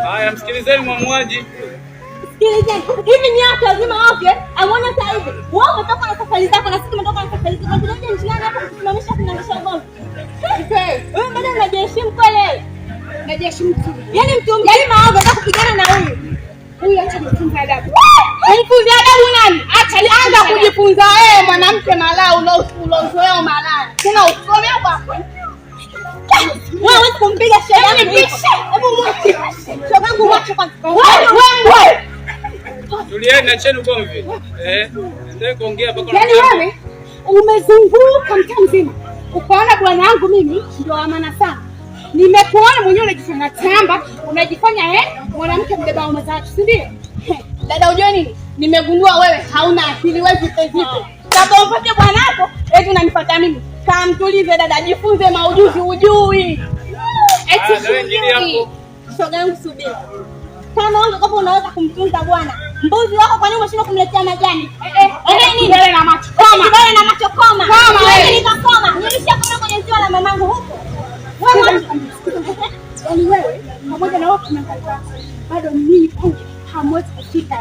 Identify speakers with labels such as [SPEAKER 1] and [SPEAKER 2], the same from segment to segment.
[SPEAKER 1] Haya, msikilizeni mwamuaji.
[SPEAKER 2] Sikilizeni. Hivi ni watu wazima afya, amuone sasa hivi. Wewe umetoka na safari zako na sisi tumetoka na safari zetu. Tunaje njiani hapa kusimamisha kunanisha ngombe. Wewe bado unajiheshimu kweli? Najiheshimu tu. Yaani mtu mjali maoga anataka kupigana na huyu. Huyu acha kujifunza adabu. Unifunze adabu nani? Acha anza kujifunza wewe mwanamke malaya ulozoea malaya. Tena usomea kwako. Wewe kumpiga sheria ni bisha. Hebu mwache. Shogangu mwache kwanza. Wewe.
[SPEAKER 1] Tulieni acheni ugomvi. Ndio kuongea mpaka.
[SPEAKER 2] Yaani wewe umezunguka mtaa mzima. Ukaona bwana wangu mimi ndio wa maana sana. Nimekuona mwenyewe unajifanya tamba, unajifanya mwanamke mbeba wa mazao, si ndio? Dada unajua nini? Nimegundua wewe hauna akili, wewe vipi? Sababu upate bwanako, eti unanifuata mimi. Kamtulize dada, jifunze maujuzi ujui. Eti shughuli. Shoga yangu subiri. Kama ungekuwa unaweza kumtunza bwana, mbuzi wako kwa nini umeshindwa kumletea majani? Nini? Mbele na macho. Koma. Mbele na macho koma. Koma wewe. Nitakoma. Nilishakoma kwenye ziwa la mamangu huko. Wewe yaani wewe pamoja na wote tunakata bado mimi kwangu hamwezi kufika.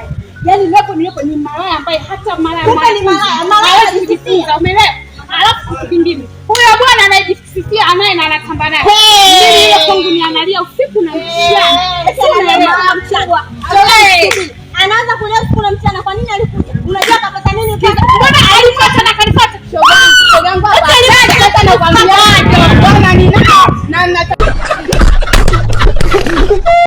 [SPEAKER 2] Yaani leo ni malaya ambaye hata malaya ni malaya kujifunza, umeelewa? Alafu kitu kingine huyo bwana anajisifia anaye na anatamba naye. Mimi ile kwangu ni